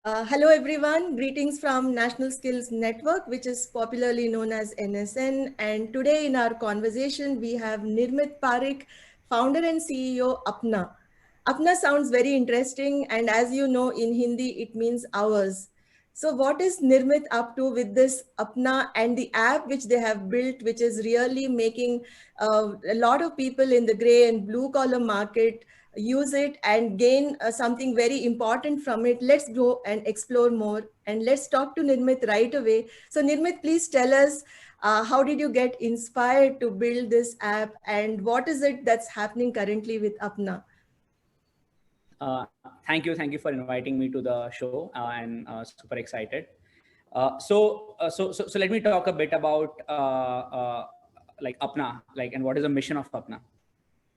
Hello everyone, greetings from National Skills Network, which is popularly known as NSN. And today in our conversation, we have Nirmit Parekh, founder and CEO Apna. Apna sounds very interesting, and as you know, in Hindi, it means ours. So what is Nirmit up to with this Apna and the app which they have built, which is really making a lot of people in the gray and blue collar market use it and gain something very important from it. Let's go and explore more. And let's talk to Nirmit right away. So Nirmit, please tell us, how did you get inspired to build this app and what is it that's happening currently with Apna? Thank you for inviting me to the show, and super excited. So let me talk a bit about like Apna, like, and what is the mission of Apna.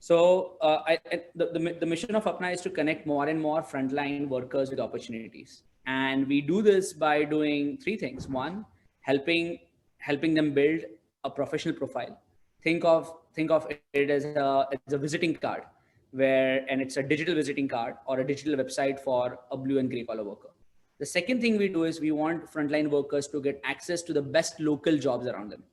The mission of Apna is to connect more and more frontline workers with opportunities, and we do this by doing three things. One, helping them build a professional profile. Think of it as a visiting card, and it's a digital visiting card or a digital website for a blue and gray collar worker. The second thing we do is we want frontline workers to get access to the best local jobs around them.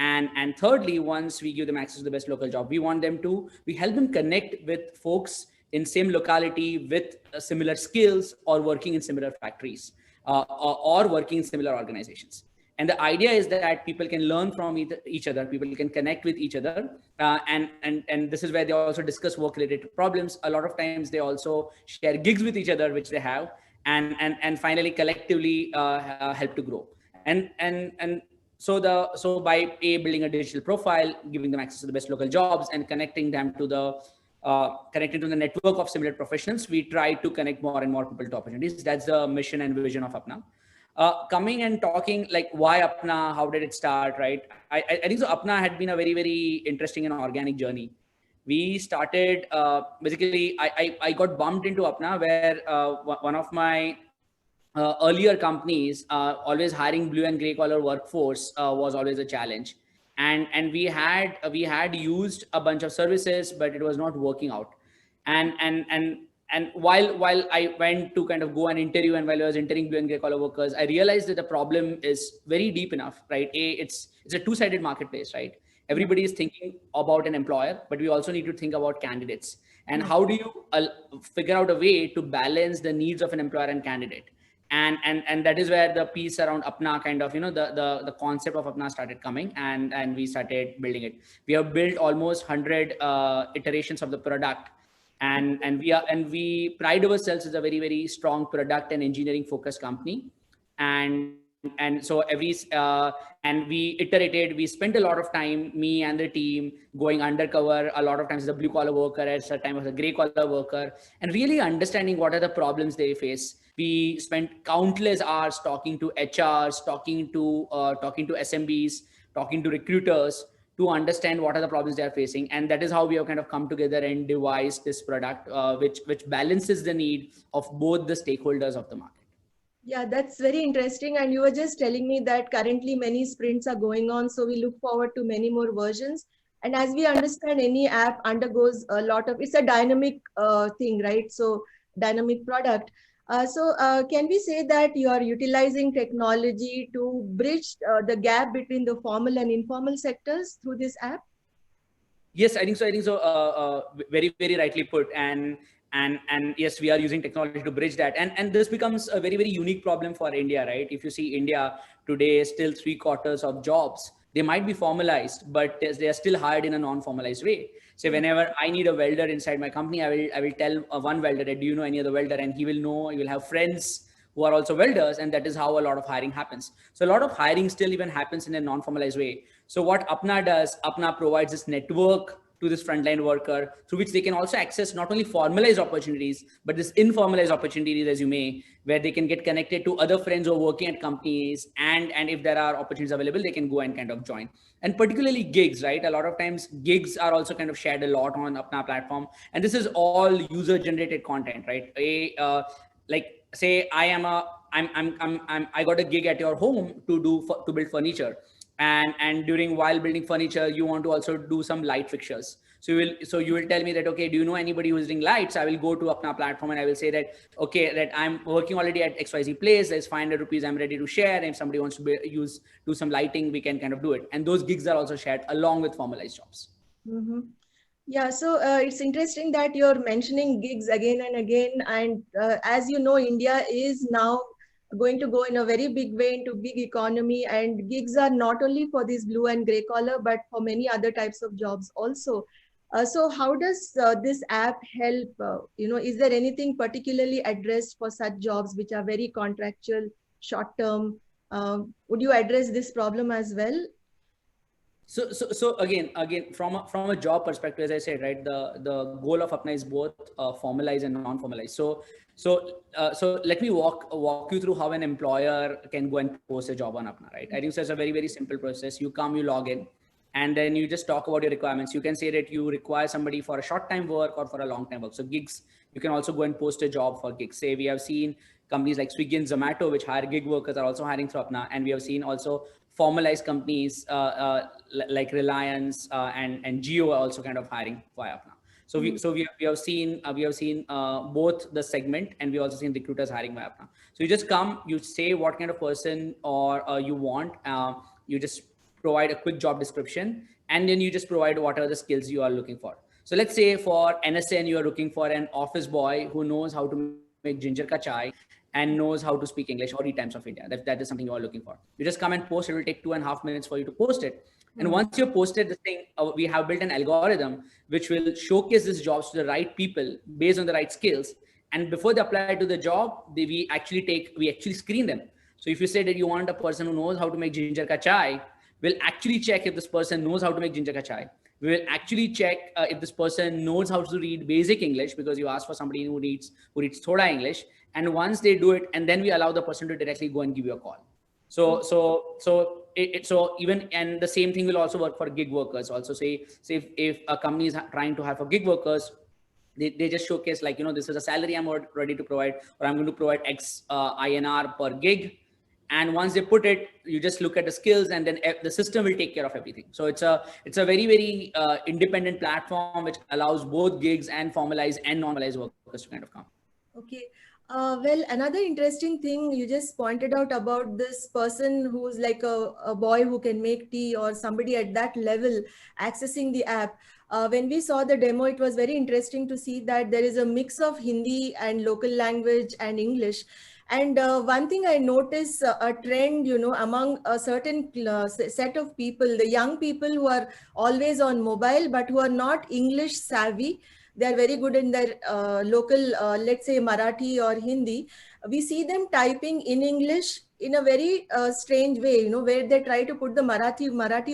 And thirdly, once we give them access to the best local job, we help them connect with folks in same locality with similar skills or working in similar factories, or working in similar organizations. And the idea is that people can learn from each other, people can connect with each other, and this is where they also discuss work related problems. A lot of times they also share gigs with each other which they have, and finally collectively help to grow. And so by building a digital profile, giving them access to the best local jobs, and connecting to the network of similar professionals, we try to connect more and more people to opportunities. That's the mission and vision of Apna. Coming and talking like why Apna, how did it start, right? I think so. Apna had been a very, very interesting and organic journey. We started basically. I got bumped into Apna where one of my earlier companies, always hiring blue and gray collar workforce was always a challenge, and we had used a bunch of services, but it was not working out. And while I went to kind of go and interview, and while I was interviewing blue and gray collar workers, I realized that the problem is very deep enough, right? It's a two-sided marketplace, right? Everybody is thinking about an employer, but we also need to think about candidates. And how do you figure out a way to balance the needs of an employer and candidate? And that is where the piece around Apna, kind of, the concept of Apna started coming, and we started building it. We have built almost 100 iterations of the product, and we pride ourselves as a very, very strong product and engineering focused company. And we iterated. We spent a lot of time, me and the team, going undercover a lot of times as a blue collar worker, at a time as a gray collar worker, and really understanding what are the problems they face. We spent countless hours talking to HRs, talking to SMBs, talking to recruiters, to understand what are the problems they are facing. And that is how we have kind of come together and devised this product, which balances the need of both the stakeholders of the market. Yeah, that's very interesting. And you were just telling me that currently many sprints are going on. So we look forward to many more versions. And as we understand, any app undergoes a lot of, it's a dynamic thing, right? So dynamic product. Can we say that you are utilizing technology to bridge the gap between the formal and informal sectors through this app? Yes, I think so. Very, very rightly put. And yes, we are using technology to bridge that. And this becomes a very, very unique problem for India, right? If you see India today, still 3/4 of jobs, they might be formalized, but they are still hired in a non-formalized way. So whenever I need a welder inside my company, I will tell one welder that, do you know any other welder? And he will know. He will have friends who are also welders, and that is how a lot of hiring happens. So a lot of hiring still even happens in a non-formalized way. So what Apna does, Apna provides this network to this frontline worker through which they can also access not only formalized opportunities, but this informalized opportunities, as you may, where they can get connected to other friends who are working at companies. And if there are opportunities available, they can go and kind of join. And particularly gigs, right? A lot of times gigs are also kind of shared a lot on Apna platform. And this is all user generated content, right? Like say I got a gig at your home to build furniture, and while building furniture, you want to also do some light fixtures. So you will tell me that, okay, do you know anybody who's doing lights? I will go to Apna platform and I will say that, okay, that I'm working already at XYZ place. There's 500 rupees I'm ready to share. And if somebody wants to do some lighting, we can kind of do it. And those gigs are also shared along with formalized jobs. Mm-hmm. Yeah, so it's interesting that you're mentioning gigs again and again. And as you know, India is now going to go in a very big way into gig economy. And gigs are not only for these blue and gray collar, but for many other types of jobs also. So how does this app help? Is there anything particularly addressed for such jobs which are very contractual, short term? Would you address this problem as well? So again, from a job perspective, as I said, right, the goal of Apna is both formalized and non-formalized. So let me walk you through how an employer can go and post a job on Apna, right? I think so it's a very simple process. You come, you log in, and then you just talk about your requirements. You can say that you require somebody for a short-time work or for a long-time work. So gigs, you can also go and post a job for gigs. Say we have seen companies like Swiggy and Zomato, which hire gig workers, are also hiring through Apna, and we have seen also formalized companies like Reliance and Jio are also kind of hiring via Apna. So we have seen both the segment, and we also seen recruiters hiring via Apna. So you just come, you say what kind of person or you want, you just provide a quick job description, and then you just provide whatever the skills you are looking for. So let's say for NSN, you are looking for an office boy who knows how to make ginger ka chai and knows how to speak English or read Times of India. That is something you are looking for. You just come and post. It will take 2.5 minutes for you to post it. And once you've posted this thing, we have built an algorithm which will showcase these jobs to the right people based on the right skills. And before they apply to the job, we actually screen them. So if you say that you want a person who knows how to make ginger ka chai, we'll actually check if this person knows how to make ginger ka chai. We will actually check if this person knows how to read basic English, because you ask for somebody who reads thoda English. And once they do it, and then we allow the person to directly go and give you a call. So even, and the same thing will also work for gig workers. Also say if a company is trying to hire for gig workers, they just showcase like, this is a salary I'm ready to provide, or I'm going to provide X INR per gig. And once they put it, you just look at the skills, and then the system will take care of everything. So it's a very independent platform which allows both gigs and formalized and non-formalized workers to kind of come. Okay. Well, another interesting thing you just pointed out about this person who's like a boy who can make tea, or somebody at that level accessing the app. When we saw the demo, it was very interesting to see that there is a mix of Hindi and local language and English. And one thing I noticed, a trend, among a certain set of people, the young people who are always on mobile, but who are not English savvy. They are very good in their local, let's say Marathi or Hindi. We see them typing in English in a very strange way, where they try to put the Marathi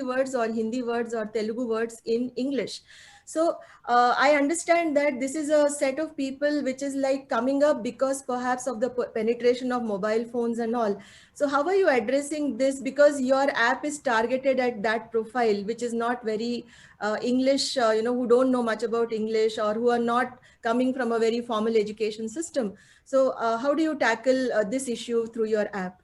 words or Hindi words or Telugu words in English. So I understand that this is a set of people which is like coming up because perhaps of the penetration of mobile phones and all. So how are you addressing this? Because your app is targeted at that profile, which is not very English, who don't know much about English, or who are not coming from a very formal education system. So how do you tackle this issue through your app?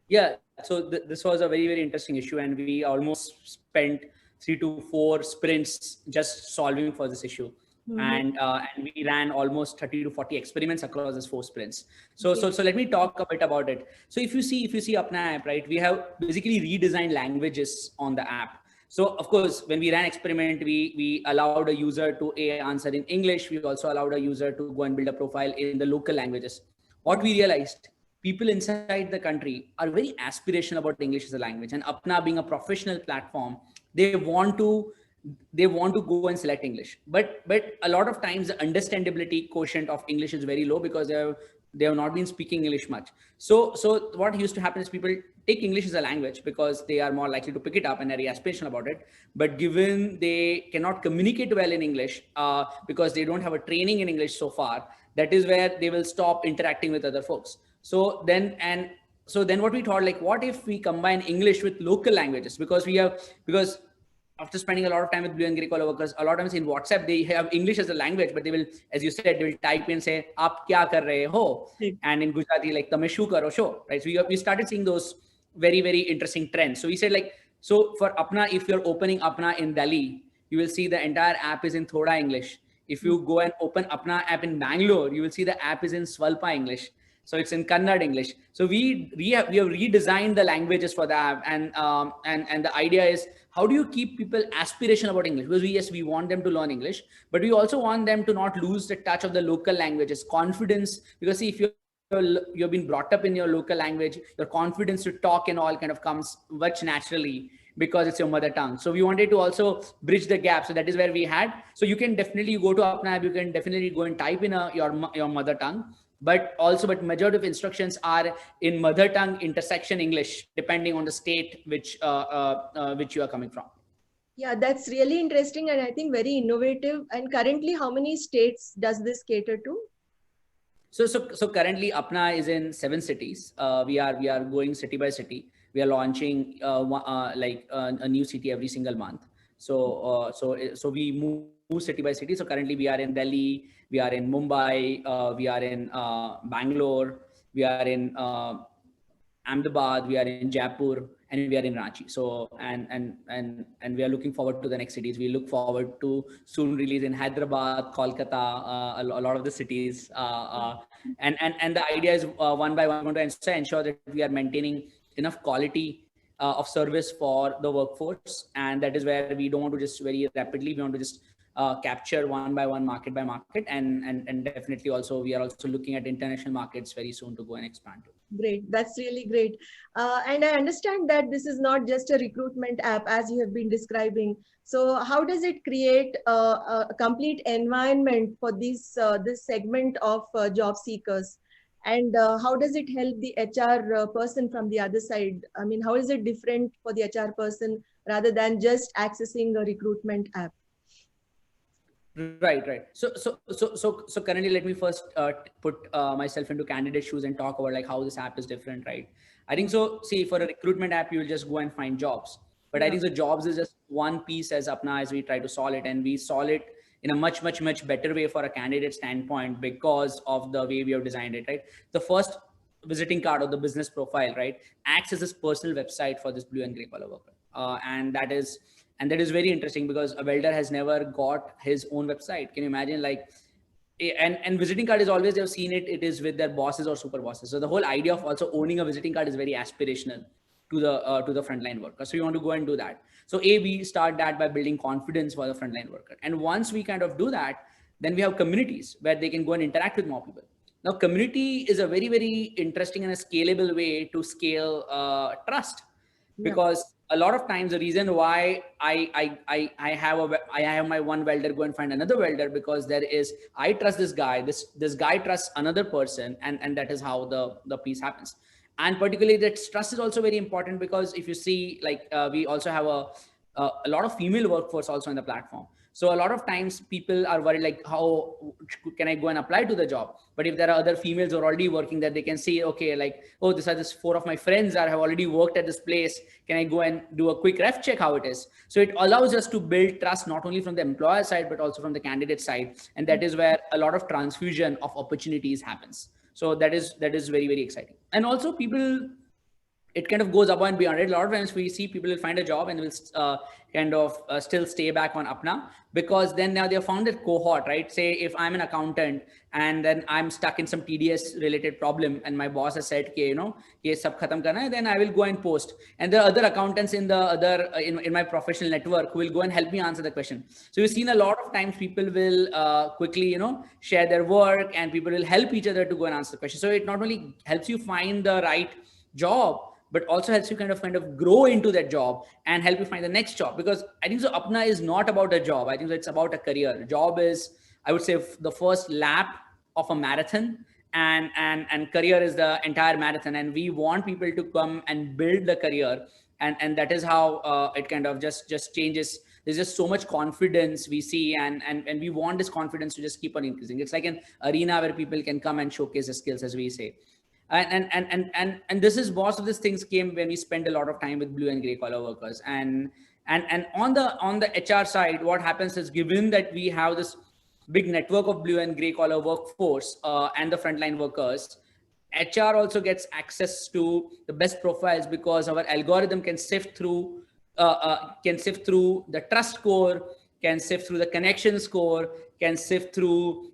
Yeah, so this was a very interesting issue, and we almost spent 3 to 4 sprints just solving for this issue. And we ran almost 30 to 40 experiments across these 4 sprints. So let me talk a bit about it. So if you see Apna app, right, we have basically redesigned languages on the app. So of course, when we ran experiment, we allowed a user to answer in English. We also allowed a user to go and build a profile in the local languages. What we realized, people inside the country are very aspirational about English as a language, and Apna being a professional platform, they want to go and select English. But a lot of times the understandability quotient of English is very low because they have not been speaking English much. So what used to happen is people take English as a language because they are more likely to pick it up and are very aspirational about it. But given they cannot communicate well in English because they don't have a training in English so far, that is where they will stop interacting with other folks. So then what we thought, like, what if we combine English with local languages? Because after spending a lot of time with blue and grey collar workers, a lot of times in WhatsApp, they have English as a language, but they will, as you said, they will type in, say, "Aap kya kar rahe ho?" And in Gujarati, like, "Tame shu karo sho?" Right? So we started seeing those very interesting trends. So we said, like, so for Apna, if you're opening Apna in Delhi, you will see the entire app is in Thoda English. If you go and open Apna app in Bangalore, you will see the app is in Swalpa English. So it's in Kannada English. So we have redesigned the languages for the app, and the idea is, how do you keep people aspirational about English? Because yes, we want them to learn English, but we also want them to not lose the touch of the local languages, confidence. Because see, if you've been brought up in your local language, your confidence to talk and all kind of comes much naturally because it's your mother tongue. So we wanted to also bridge the gap. So that is where we had. So you can definitely go to Apna app, you can definitely go and type in your mother tongue, but majority of instructions are in mother tongue intersection English, depending on the state which you are coming from. Yeah, that's really interesting, and I think very innovative. And currently, how many states does this cater to? So currently Apna is in 7 cities. We are going city by city. We are launching a new city every single month. So we move city by city. So currently we are in Delhi, we are in Mumbai, we are in Bangalore, we are in Ahmedabad, we are in Jaipur, and we are in Ranchi. So and we are looking forward to the next cities. We look forward to soon release in Hyderabad, Kolkata, a lot of the cities. And the idea is one by one going to ensure that we are maintaining enough quality of service for the workforce, and that is where we don't want to just very rapidly. We want to just capture one by one, market by market, and definitely also we are also looking at international markets very soon to go and expand to. Great, that's really great. And I understand that this is not just a recruitment app as you have been describing. So how does it create a complete environment for this segment of job seekers? And how does it help the HR person from the other side? I mean, how is it different for the HR person rather than just accessing a recruitment app? Right. So currently, let me first put myself into candidate shoes and talk about like how this app is different, right? I think so. See, for a recruitment app, you will just go and find jobs, but I think the jobs is just one piece as Apna as we try to solve it, and we solve it in a much better way for a candidate standpoint because of the way we have designed it, right? The first visiting card or the business profile, right, acts as this personal website for this blue and gray collar worker, and that is very interesting because a welder has never got his own website. Can you imagine, like, and visiting card is always, they've seen it is with their bosses or super bosses. So the whole idea of also owning a visiting card is very aspirational to the frontline worker. So you want to go and do that. So we start that by building confidence for the frontline worker. And once we kind of do that, then we have communities where they can go and interact with more people. Now, community is a very, very interesting and a scalable way to scale trust, because a lot of times the reason why I have my one welder go and find another welder, because I trust this guy, this guy trusts another person, and that is how the piece happens. And particularly that trust is also very important, because if you see, like, we also have a lot of female workforce also on the platform. So a lot of times people are worried, like, how can I go and apply to the job? But if there are other females who are already working there, they can see, okay, like, oh, these are just 4 of my friends that have already worked at this place. Can I go and do a quick ref check how it is? So it allows us to build trust, not only from the employer side, but also from the candidate side. And that is where a lot of transfusion of opportunities happens. So that is very, very exciting. And also people, it kind of goes above and beyond it. A lot of times we see people will find a job and will still stay back on Apna, because then now they have found that cohort, right? Say if I'm an accountant and then I'm stuck in some TDS related problem and my boss has said, ye sab khatam karna hai, then I will go and post. And there are other accountants in my professional network who will go and help me answer the question. So we've seen a lot of times people will quickly, share their work, and people will help each other to go and answer the question. So it not only helps you find the right job, but also helps you kind of grow into that job and help you find the next job. Because I think so Apna is not about a job. I think so it's about a career. Job is, I would say, the first lap of a marathon, and career is the entire marathon. And we want people to come and build the career. And that is how it kind of just changes. There's just so much confidence we see, and we want this confidence to just keep on increasing. It's like an arena where people can come and showcase their skills, as we say. And this is, most of these things came when we spent a lot of time with blue and gray collar workers. And on the HR side, what happens is, given that we have this big network of blue and gray collar workforce and the frontline workers, HR also gets access to the best profiles, because our algorithm can sift through the trust score, can sift through the connection score, can sift through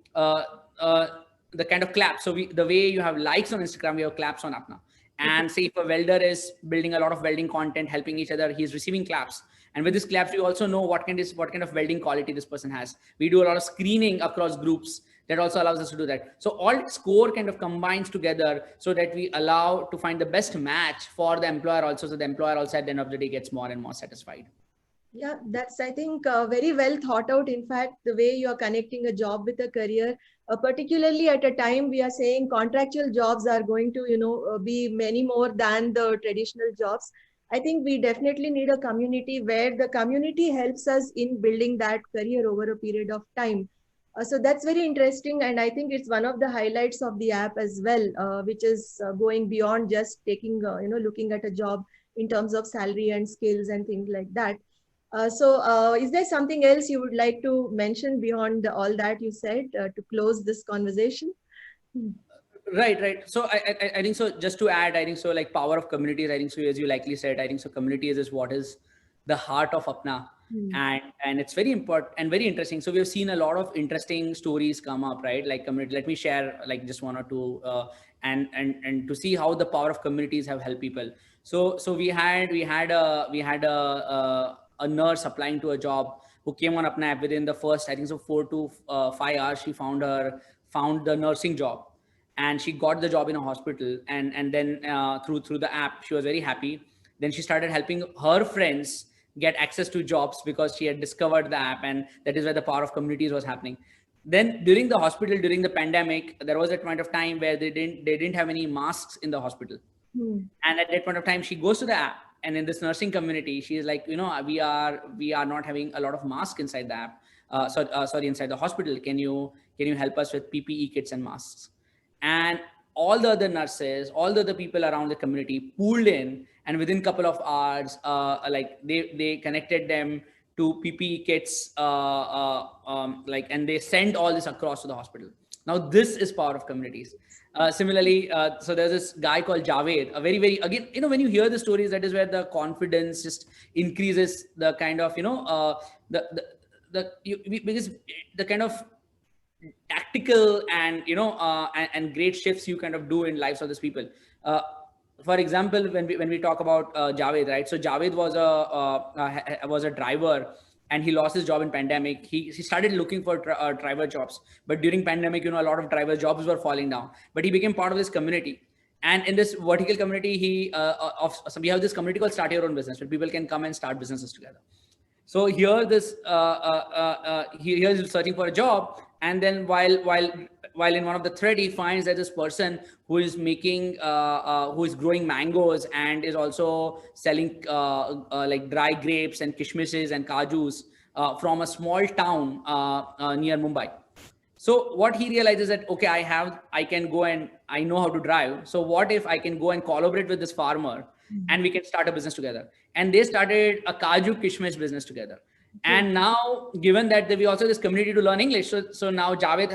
the kind of claps. So the way you have likes on Instagram, we have claps on Apna. And say if a welder is building a lot of welding content, helping each other, he's receiving claps. And with this claps, we also know what kind of welding quality this person has. We do a lot of screening across groups that also allows us to do that. So all score kind of combines together so that we allow to find the best match for the employer also. So the employer also at the end of the day gets more and more satisfied. Yeah, that's, I think, very well thought out. In fact, the way you are connecting a job with a career, particularly at a time we are saying contractual jobs are going to, be many more than the traditional jobs. I think we definitely need a community where the community helps us in building that career over a period of time. So that's very interesting. And I think it's one of the highlights of the app as well, which is going beyond just taking, looking at a job in terms of salary and skills and things like that. So is there something else you would like to mention beyond all that you said to close this conversation? Right. So I think so. Just to add, I think so. Like power of communities. I think so. As you likely said, I think so. Communities is what is the heart of Apna, and it's very important and very interesting. So we have seen a lot of interesting stories come up, right? Like community. Let me share like just one or two, and to see how the power of communities have helped people. So we had a nurse applying to a job who came on Apna app within the first, I think so, 4 to 5 hours. She found the nursing job, and she got the job in a hospital. And then through the app, she was very happy. Then she started helping her friends get access to jobs because she had discovered the app, and that is where the power of communities was happening. Then during the hospital, during the pandemic, there was a point of time where they didn't have any masks in the hospital. And at that point of time, she goes to the app, and in this nursing community, she is like, we are not having a lot of masks inside the app. Sorry, inside the hospital. Can you help us with PPE kits and masks? And all the other nurses, all the other people around the community pooled in, and within a couple of hours, like they connected them to PPE kits, and they sent all this across to the hospital. Now this is power of communities. Similarly, so there's this guy called Javed, a very, very, again, when you hear the stories, that is where the confidence just increases, the kind of, because the kind of tactical and, and great shifts you kind of do in lives of these people. For example, when we talk about Javed, right? So Javed was a driver, and he lost his job in pandemic. He started looking for driver jobs, but during pandemic, a lot of driver jobs were falling down. But he became part of this community, and in this vertical community, we have this community called Start Your Own Business, where people can come and start businesses together. So here, he's searching for a job, and then while in one of the thread, he finds that this person who is making, who is growing mangoes and is also selling like dry grapes and kishmishes and kajus from a small town near Mumbai. So what he realizes that, okay, I can go, and I know how to drive. So what if I can go and collaborate with this farmer, and we can start a business together? And they started a kaju kishmish business together. And now, given that we also have this community to learn English, so now Javed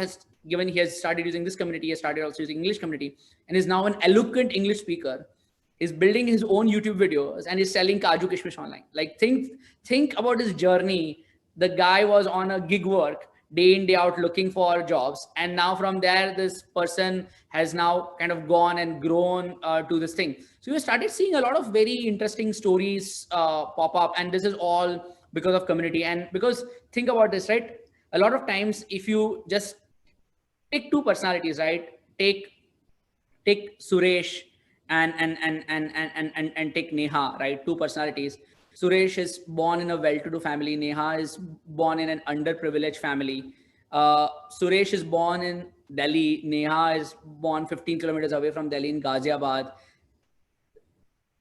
he has started using this community, he has started also using English community, and is now an eloquent English speaker, is building his own YouTube videos, and is selling kaju kishmish online. Like think about his journey. The guy was on a gig work, day in, day out, looking for jobs. And now from there, this person has now kind of gone and grown to this thing. So we started seeing a lot of very interesting stories pop up. And this is all because of community. And because think about this, right? A lot of times, if you just take two personalities, right? Take Suresh and take Neha, right? Two personalities. Suresh is born in a well-to-do family. Neha is born in an underprivileged family. Suresh is born in Delhi. Neha is born 15 kilometers away from Delhi in Ghaziabad.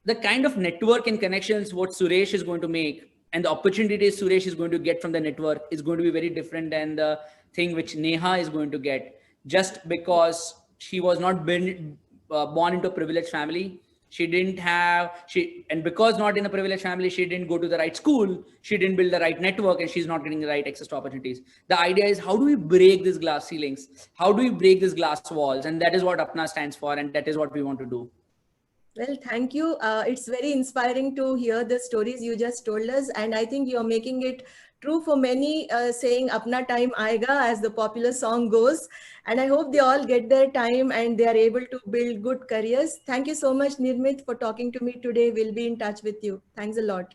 The kind of network and connections what Suresh is going to make, and the opportunities Suresh is going to get from the network, is going to be very different than the thing which Neha is going to get, just because she was not born into a privileged family. And because not in a privileged family, she didn't go to the right school, she didn't build the right network, and she's not getting the right access to opportunities. The idea is, how do we break these glass ceilings? How do we break these glass walls? And that is what Apna stands for, and that is what we want to do. Well, thank you. It's very inspiring to hear the stories you just told us. And I think you're making it true for many, saying Apna time aayega, as the popular song goes. And I hope they all get their time and they are able to build good careers. Thank you so much, Nirmit, for talking to me today. We'll be in touch with you. Thanks a lot.